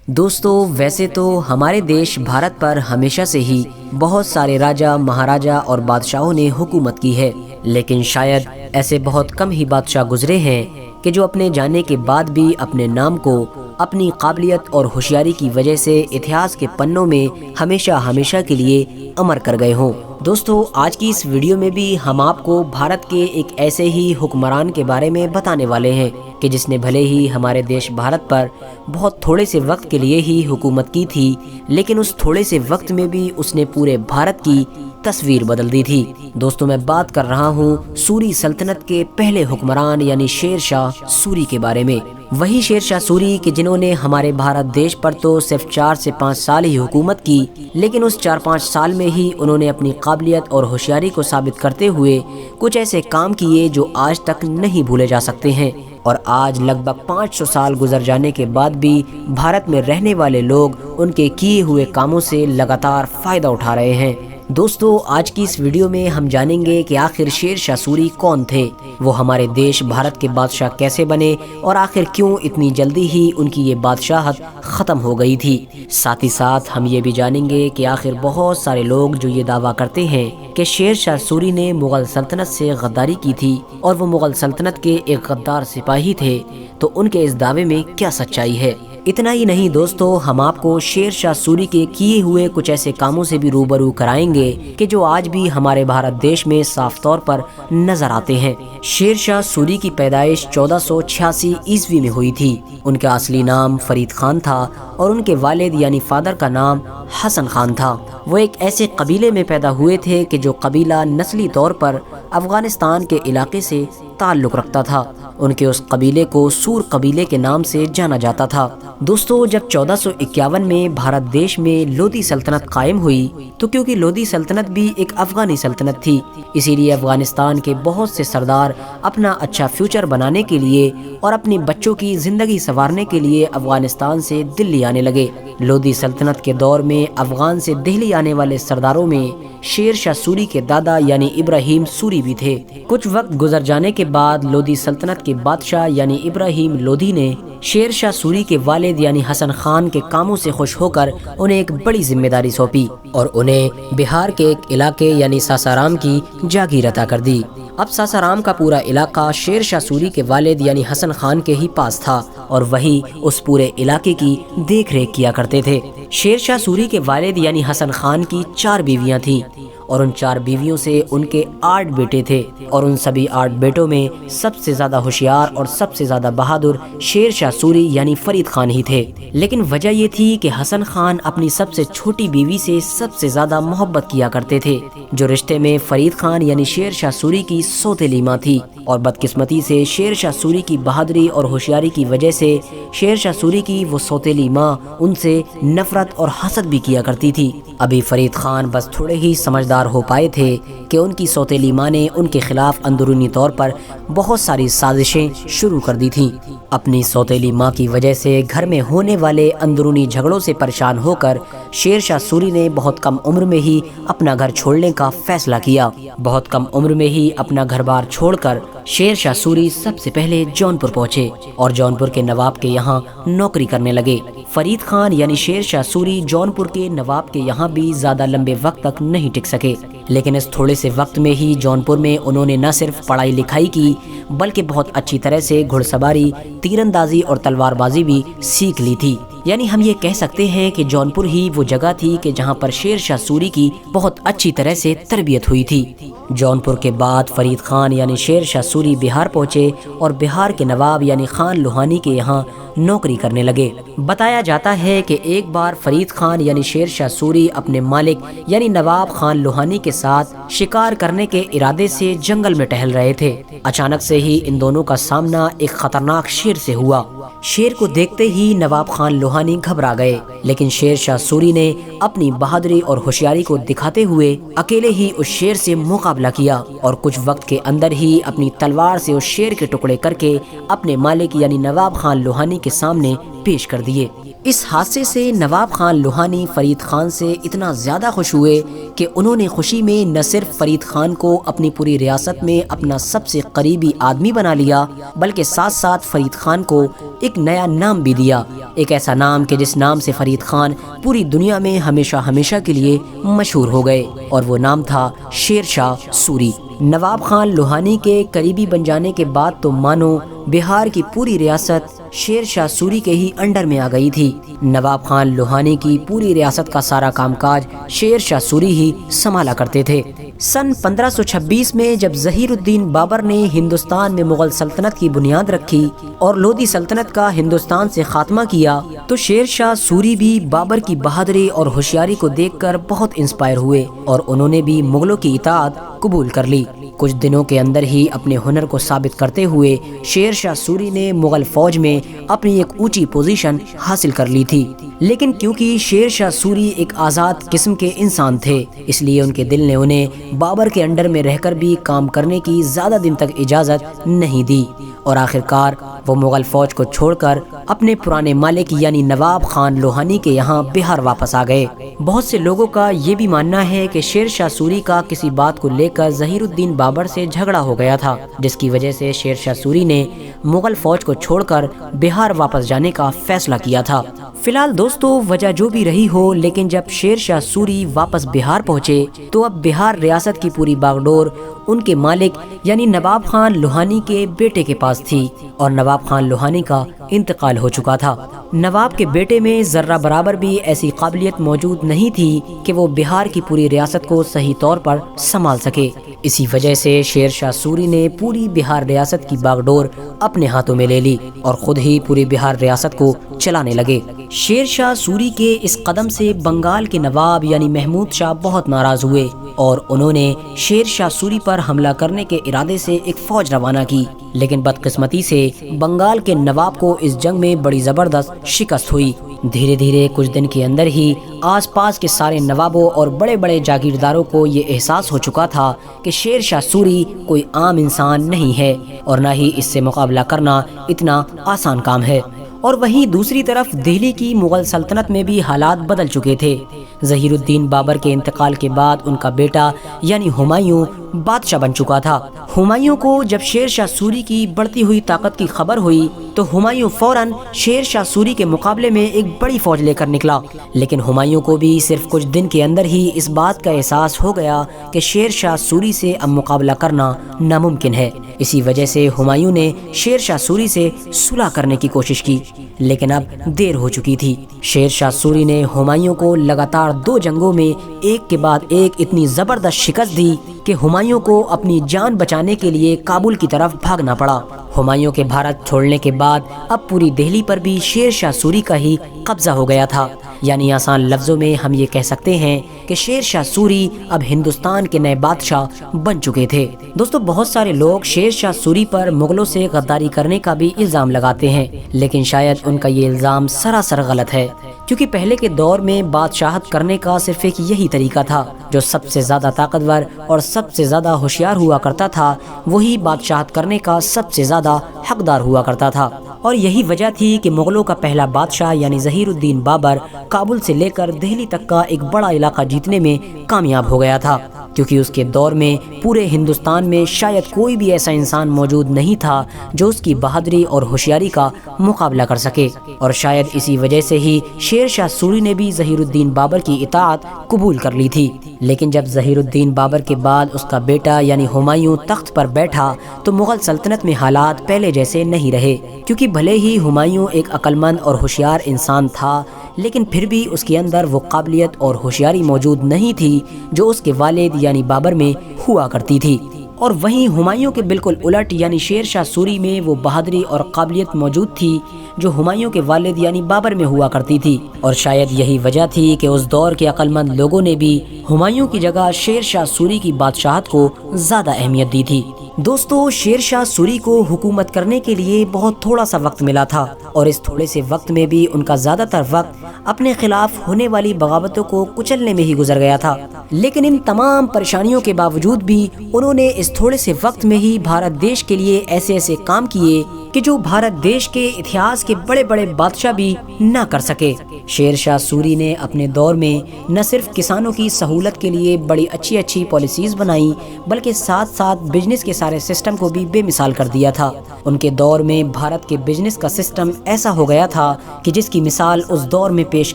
دوستو ویسے تو ہمارے دیش بھارت پر ہمیشہ سے ہی بہت سارے راجا مہاراجا اور بادشاہوں نے حکومت کی ہے، لیکن شاید ایسے بہت کم ہی بادشاہ گزرے ہیں کہ جو اپنے جانے کے بعد بھی اپنے نام کو اپنی قابلیت اور ہوشیاری کی وجہ سے اتہاس کے پنوں میں ہمیشہ کے لیے امر کر گئے ہوں۔ دوستو آج کی اس ویڈیو میں بھی ہم آپ کو بھارت کے ایک ایسے ہی حکمران کے بارے میں بتانے والے ہیں کہ جس نے بھلے ہی ہمارے دیش بھارت پر بہت تھوڑے سے وقت کے لیے ہی حکومت کی تھی، لیکن اس تھوڑے سے وقت میں بھی اس نے پورے بھارت کی تصویر بدل دی تھی۔ دوستو میں بات کر رہا ہوں سوری سلطنت کے پہلے حکمران یعنی شیر شاہ سوری کے بارے میں۔ وہی شیر شاہ سوری کہ جنہوں نے ہمارے بھارت دیش پر تو صرف 4 سے 5 سال ہی حکومت کی، لیکن اس 4-5 سال میں ہی انہوں نے اپنی قابلیت اور ہوشیاری کو ثابت کرتے ہوئے کچھ ایسے کام کیے جو آج تک نہیں بھولے جا سکتے ہیں، اور آج لگ بھگ 500 سال گزر جانے کے بعد بھی بھارت میں رہنے والے لوگ ان کے کیے ہوئے کاموں سے لگاتار فائدہ اٹھا رہے ہیں۔ دوستو آج کی اس ویڈیو میں ہم جانیں گے کہ آخر شیر شاہ سوری کون تھے، وہ ہمارے دیش بھارت کے بادشاہ کیسے بنے، اور آخر کیوں اتنی جلدی ہی ان کی یہ بادشاہت ختم ہو گئی تھی۔ ساتھ ہی ساتھ ہم یہ بھی جانیں گے کہ آخر بہت سارے لوگ جو یہ دعویٰ کرتے ہیں کہ شیر شاہ سوری نے مغل سلطنت سے غداری کی تھی اور وہ مغل سلطنت کے ایک غدار سپاہی تھے، تو ان کے اس دعوے میں کیا سچائی ہے۔ اتنا ہی نہیں دوستو، ہم آپ کو شیر شاہ سوری کے کیے ہوئے کچھ ایسے کاموں سے بھی روبرو کرائیں گے کہ جو آج بھی ہمارے بھارت دیش میں صاف طور پر نظر آتے ہیں۔ شیر شاہ سوری کی پیدائش 1486 عیسوی میں ہوئی تھی۔ ان کا اصلی نام فرید خان تھا اور ان کے والد یعنی فادر کا نام حسن خان تھا۔ وہ ایک ایسے قبیلے میں پیدا ہوئے تھے کہ جو قبیلہ نسلی طور پر افغانستان کے علاقے سے تعلق رکھتا تھا۔ ان کے اس قبیلے کو سور قبیلے کے نام سے جانا جاتا تھا۔ دوستو جب 1451 میں بھارت دیش میں لودھی سلطنت قائم ہوئی، تو کیونکہ لودھی سلطنت بھی ایک افغانی سلطنت تھی، اسی لیے افغانستان کے بہت سے سردار اپنا اچھا فیوچر بنانے کے لیے اور اپنے بچوں کی زندگی سنوارنے کے لیے افغانستان سے دلی آنے لگے۔ لودھی سلطنت کے دور میں افغان سے دہلی آنے والے سرداروں میں شیر شاہ سوری کے دادا یعنی ابراہیم سوری بھی تھے۔ کچھ وقت گزر جانے کے بعد لودھی سلطنت کے بادشاہ یعنی ابراہیم لودھی نے شیر شاہ سوری کے والد یعنی حسن خان کے کاموں سے خوش ہو کر انہیں ایک بڑی ذمہ داری سونپی اور انہیں بہار کے ایک علاقے یعنی ساسارام کی جاگیر عطا کر دی۔ اب ساسارام کا پورا علاقہ شیر شاہ سوری کے والد یعنی حسن خان کے ہی پاس تھا اور وہی اس پورے علاقے کی دیکھ ریکھ کیا کرتے تھے۔ شیر شاہ سوری کے والد یعنی حسن خان کی 4 بیویاں تھیں اور ان 4 بیویوں سے ان کے 8 بیٹے تھے، اور ان سبھی 8 بیٹوں میں سب سے زیادہ ہوشیار اور سب سے زیادہ بہادر شیر شاہ سوری یعنی فرید خان ہی تھے۔ لیکن وجہ یہ تھی کہ حسن خان اپنی سب سے چھوٹی بیوی سے سب سے زیادہ محبت کیا کرتے تھے، جو رشتے میں فرید خان یعنی شیر شاہ سوری کی سوتیلی ماں تھی، اور بدقسمتی سے شیر شاہ سوری کی بہادری اور ہوشیاری کی وجہ سے شیر شاہ سوری کی وہ سوتیلی ماں ان سے نفرت اور حسد بھی کیا کرتی تھی۔ ابھی فرید خان بس تھوڑے ہی سمجھدار ہو پائے تھے کہ ان کی سوتیلی ماں نے ان کے خلاف اندرونی طور پر بہت ساری سازشیں شروع کر دی تھیں۔ اپنی سوتیلی ماں کی وجہ سے گھر میں ہونے والے اندرونی جھگڑوں سے پریشان ہو کر شیر شاہ سوری نے بہت کم عمر میں ہی اپنا گھر چھوڑنے کا فیصلہ کیا۔ بہت کم عمر میں ہی اپنا گھر بار چھوڑ کر شیر شاہ سوری سب سے پہلے جونپور پہنچے اور جونپور کے نواب کے یہاں نوکری کرنے لگے۔ فرید خان یعنی شیر شاہ سوری جونپور کے نواب کے یہاں بھی زیادہ لمبے وقت تک نہیں ٹک سکے، لیکن اس تھوڑے سے وقت میں ہی جونپور میں انہوں نے نہ صرف پڑھائی لکھائی کی بلکہ بہت اچھی طرح سے گھڑ سواری، تیر اندازی اور تلوار بازی بھی سیکھ لی تھی۔ یعنی ہم یہ کہہ سکتے ہیں کہ جونپور ہی وہ جگہ تھی کہ جہاں پر شیر شاہ سوری کی بہت اچھی طرح سے تربیت ہوئی تھی۔ جونپور کے بعد فرید خان یعنی شیر شاہ سوری بہار پہنچے اور بہار کے نواب یعنی خان لوہانی کے یہاں نوکری کرنے لگے۔ بتایا جاتا ہے کہ ایک بار فرید خان یعنی شیر شاہ سوری اپنے مالک یعنی نواب خان لوہانی کے ساتھ شکار کرنے کے ارادے سے جنگل میں ٹہل رہے تھے۔ اچانک سے ہی ان دونوں کا سامنا ایک خطرناک شیر سے ہوا۔ شیر کو دیکھتے ہی نواب خان لوہانی گھبرا گئے، لیکن شیر شاہ سوری نے اپنی بہادری اور ہوشیاری کو دکھاتے ہوئے اکیلے ہی اس شیر سے مقابلہ کیا اور کچھ وقت کے اندر ہی اپنی تلوار سے اس شیر کے ٹکڑے کر کے اپنے مالک یعنی نواب خان لوہانی کے سامنے پیش کر دیے۔ اس حادثے سے نواب خان لوہانی فرید خان سے اتنا زیادہ خوش ہوئے کہ انہوں نے خوشی میں نہ صرف فرید خان کو اپنی پوری ریاست میں اپنا سب سے قریبی آدمی بنا لیا، بلکہ ساتھ ساتھ فرید خان کو ایک نیا نام بھی دیا، ایک ایسا نام کہ جس نام سے فرید خان پوری دنیا میں ہمیشہ ہمیشہ کے لیے مشہور ہو گئے، اور وہ نام تھا شیر شاہ سوری۔ نواب خان لوہانی کے قریبی بن جانے کے بعد تو مانو بہار کی پوری ریاست شیر شاہ سوری کے ہی انڈر میں آ گئی تھی۔ نواب خان لوہانی کی پوری ریاست کا سارا کام کاج شیر شاہ سوری ہی سنبھالا کرتے تھے۔ سن 1526 میں جب ظہیر الدین بابر نے ہندوستان میں مغل سلطنت کی بنیاد رکھی اور لودھی سلطنت کا ہندوستان سے خاتمہ کیا، تو شیر شاہ سوری بھی بابر کی بہادری اور ہوشیاری کو دیکھ کر بہت انسپائر ہوئے اور انہوں نے بھی مغلوں کی اطاعت قبول کر لی۔ کچھ دنوں کے اندر ہی اپنے ہنر کو ثابت کرتے ہوئے شیر شاہ سوری نے مغل فوج میں اپنی ایک اونچی پوزیشن حاصل کر لی تھی، لیکن کیونکہ شیر شاہ سوری ایک آزاد قسم کے انسان تھے، اس لیے ان کے دل نے انہیں بابر کے انڈر میں رہ کر بھی کام کرنے کی زیادہ دن تک اجازت نہیں دی، اور آخرکار وہ مغل فوج کو چھوڑ کر اپنے پرانے مالک یعنی نواب خان لوہانی کے یہاں بہار واپس آ گئے۔ بہت سے لوگوں کا یہ بھی ماننا ہے کہ شیر شاہ سوری کا کسی بات کو لے کر ظہیر الدین بابر سے جھگڑا ہو گیا تھا، جس کی وجہ سے شیر شاہ سوری نے مغل فوج کو چھوڑ کر بہار واپس جانے کا فیصلہ کیا تھا۔ فی الحال دوستو، وجہ جو بھی رہی ہو، لیکن جب شیر شاہ سوری واپس بہار پہنچے تو اب بہار ریاست کی پوری باغڈور ان کے مالک یعنی نواب خان لوہانی کے بیٹے کے پاس تھی، اور نواب خان لوہانی کا انتقال ہو چکا تھا۔ نواب کے بیٹے میں ذرہ برابر بھی ایسی قابلیت موجود نہیں تھی کہ وہ بہار کی پوری ریاست کو صحیح طور پر سنبھال سکے۔ اسی وجہ سے شیر شاہ سوری نے پوری بہار ریاست کی باغڈور اپنے ہاتھوں میں لے لی اور خود ہی پوری بہار ریاست کو چلانے لگے۔ شیر شاہ سوری کے اس قدم سے بنگال کے نواب یعنی محمود شاہ بہت ناراض ہوئے اور انہوں نے شیر شاہ سوری پر حملہ کرنے کے ارادے سے ایک فوج روانہ کی، لیکن بدقسمتی سے بنگال کے نواب کو اس جنگ میں بڑی زبردست شکست ہوئی۔ دھیرے دھیرے کچھ دن کے اندر ہی آس پاس کے سارے نوابوں اور بڑے بڑے جاگیرداروں کو یہ احساس ہو چکا تھا کہ شیر شاہ سوری کوئی عام انسان نہیں ہے اور نہ ہی اس سے مقابلہ کرنا اتنا آسان کام ہے۔ اور وہیں دوسری طرف دہلی کی مغل سلطنت میں بھی حالات بدل چکے تھے۔ ظہیر الدین بابر کے انتقال کے بعد ان کا بیٹا یعنی ہمایوں بادشاہ بن چکا تھا۔ ہمایوں کو جب شیر شاہ سوری کی بڑھتی ہوئی طاقت کی خبر ہوئی تو ہمایوں فوراً شیر شاہ سوری کے مقابلے میں ایک بڑی فوج لے کر نکلا، لیکن ہمایوں کو بھی صرف کچھ دن کے اندر ہی اس بات کا احساس ہو گیا کہ شیر شاہ سوری سے اب مقابلہ کرنا ناممکن ہے۔ اسی وجہ سے ہمایوں نے شیر شاہ سوری سے صلح کرنے کی کوشش کی، لیکن اب دیر ہو چکی تھی۔ شیر شاہ سوری نے ہمایوں کو لگاتار 2 جنگوں میں ایک کے بعد ایک اتنی زبردست شکست دی کہ ہمایوں کو اپنی جان بچانے کے لیے کابل کی طرف بھاگنا پڑا۔ ہمایوں کے بھارت چھوڑنے کے بعد اب پوری دہلی پر بھی شیر شاہ سوری کا ہی قبضہ ہو گیا تھا، یعنی آسان لفظوں میں ہم یہ کہہ سکتے ہیں کہ شیر شاہ سوری اب ہندوستان کے نئے بادشاہ بن چکے تھے۔ دوستو، بہت سارے لوگ شیر شاہ سوری پر مغلوں سے غداری کرنے کا بھی الزام لگاتے ہیں، لیکن شاید ان کا یہ الزام سراسر غلط ہے، کیونکہ پہلے کے دور میں بادشاہت کرنے کا صرف ایک یہی طریقہ تھا۔ جو سب سے زیادہ طاقتور اور سب سے زیادہ ہوشیار ہوا کرتا تھا، وہی بادشاہت کرنے کا سب سے زیادہ حقدار ہوا کرتا تھا، اور یہی وجہ تھی کہ مغلوں کا پہلا بادشاہ یعنی ظہیر الدین بابر کابل سے لے کر دہلی تک کا ایک بڑا علاقہ جیتنے میں کامیاب ہو گیا تھا، کیونکہ اس کے دور میں پورے ہندوستان میں شاید کوئی بھی ایسا انسان موجود نہیں تھا جو اس کی بہادری اور ہوشیاری کا مقابلہ کر سکے، اور شاید اسی وجہ سے ہی شیر شاہ سوری نے بھی ظہیر الدین بابر کی اطاعت قبول کر لی تھی۔ لیکن جب ظہیر الدین بابر کے بعد اس کا بیٹا یعنی ہمایوں تخت پر بیٹھا تو مغل سلطنت میں حالات پہلے جیسے نہیں رہے، کیونکہ بھلے ہی ہمایوں ایک عقل مند اور ہوشیار انسان تھا، لیکن پھر بھی اس کے اندر وہ قابلیت اور ہوشیاری موجود نہیں تھی جو اس کے والد یعنی بابر میں ہوا کرتی تھی، اور وہیں ہمایوں کے بالکل الٹ یعنی شیر شاہ سوری میں وہ بہادری اور قابلیت موجود تھی جو ہمایوں کے والد یعنی بابر میں ہوا کرتی تھی، اور شاید یہی وجہ تھی کہ اس دور کے عقل مند لوگوں نے بھی ہمایوں کی جگہ شیر شاہ سوری کی بادشاہت کو زیادہ اہمیت دی تھی۔ دوستو، شیر شاہ سوری کو حکومت کرنے کے لیے بہت تھوڑا سا وقت ملا تھا، اور اس تھوڑے سے وقت میں بھی ان کا زیادہ تر وقت اپنے خلاف ہونے والی بغاوتوں کو کچلنے میں ہی گزر گیا تھا۔ لیکن ان تمام پریشانیوں کے باوجود بھی انہوں نے اس تھوڑے سے وقت میں ہی بھارت دیش کے لیے ایسے ایسے کام کیے کہ جو بھارت دیش کے اتہاس کے بڑے بڑے بادشاہ بھی نہ کر سکے۔ شیر شاہ سوری نے اپنے دور میں نہ صرف کسانوں کی سہولت کے لیے بڑی اچھی اچھی پالیسیز بنائی، بلکہ ساتھ ساتھ بزنس کے سارے سسٹم کو بھی بے مثال کر دیا تھا۔ ان کے دور میں بھارت کے بزنس کا سسٹم ایسا ہو گیا تھا کہ جس کی مثال اس دور میں پیش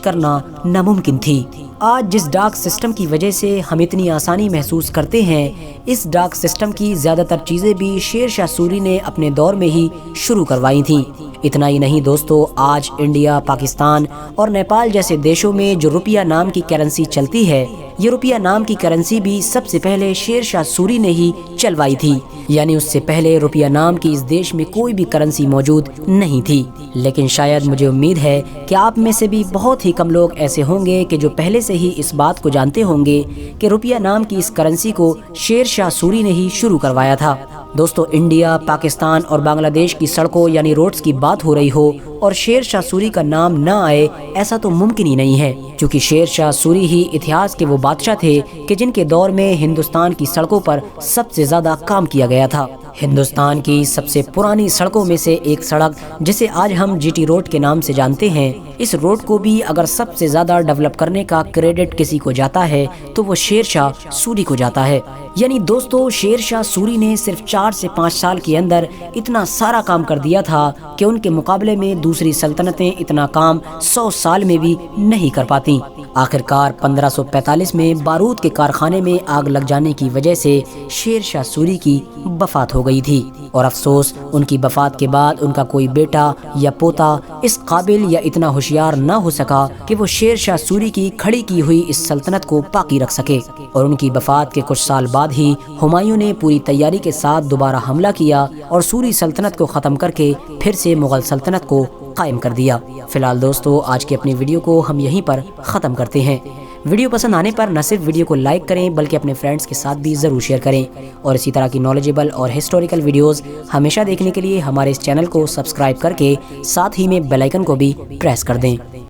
کرنا ناممکن تھی۔ آج جس ڈاک سسٹم کی وجہ سے ہم اتنی آسانی محسوس کرتے ہیں، اس ڈاک سسٹم کی زیادہ تر چیزیں بھی شیر شاہ سوری نے اپنے دور میں ہی شروع کروائی تھیں۔ اتنا ہی نہیں دوستو، آج انڈیا، پاکستان اور نیپال جیسے دیشوں میں جو روپیہ نام کی کرنسی چلتی ہے، یہ روپیہ نام کی کرنسی بھی سب سے پہلے شیر شاہ سوری نے ہی چلوائی تھی، یعنی اس سے پہلے روپیہ نام کی اس دیش میں کوئی بھی کرنسی موجود نہیں تھی۔ لیکن شاید مجھے امید ہے کہ آپ میں سے بھی بہت ہی کم لوگ ایسے ہوں گے کہ جو پہلے سے ہی اس بات کو جانتے ہوں گے کہ روپیہ نام کی اس کرنسی کو شیر شاہ سوری نے ہی شروع کروایا تھا۔ دوستو، انڈیا، پاکستان اور بنگلہ دیش کی سڑکوں یعنی روڈز کی بات ہو رہی ہو اور شیر شاہ سوری کا نام نہ آئے، ایسا تو ممکن ہی نہیں ہے، کیونکہ شیر شاہ سوری ہی اتہاس کے وہ بادشاہ تھے کہ جن کے دور میں ہندوستان کی سڑکوں پر سب سے زیادہ کام کیا گیا تھا۔ ہندوستان کی سب سے پرانی سڑکوں میں سے ایک سڑک جسے آج ہم جی ٹی روڈ کے نام سے جانتے ہیں، اس روڈ کو بھی اگر سب سے زیادہ ڈیولپ کرنے کا کریڈٹ کسی کو جاتا ہے تو وہ شیر شاہ سوری کو جاتا ہے۔ یعنی دوستو، شیر شاہ سوری نے صرف 4 سے 5 سال کے اندر اتنا سارا کام کر دیا تھا کہ ان کے مقابلے میں دوسری سلطنتیں اتنا کام 100 سال میں بھی نہیں کر پاتی۔ آخرکار 1545 میں بارود کے کارخانے میں آگ لگ جانے کی وجہ سے شیر شاہ سوری کی وفات ہو گئی تھی، اور افسوس ان کی وفات کے بعد ان کا کوئی بیٹا یا پوتا اس قابل یا اتنا ہوشیار نہ ہو سکا کہ وہ شیر شاہ سوری کی کھڑی کی ہوئی اس سلطنت کو باقی رکھ سکے۔ اور ان کی وفات کے کچھ سال بعد ہی ہمایوں نے پوری تیاری کے ساتھ دوبارہ حملہ کیا اور سوری سلطنت کو ختم کر کے پھر سے مغل سلطنت کو قائم کر دیا۔ فی الحال دوستو، آج کی اپنی ویڈیو کو ہم یہیں پر ختم کرتے ہیں۔ ویڈیو پسند آنے پر نہ صرف ویڈیو کو لائک کریں بلکہ اپنے فرینڈز کے ساتھ بھی ضرور شیئر کریں، اور اسی طرح کی نالجیبل اور ہسٹوریکل ویڈیوز ہمیشہ دیکھنے کے لیے ہمارے اس چینل کو سبسکرائب کر کے ساتھ ہی میں بیل آئیکن کو بھی پریس کر دیں۔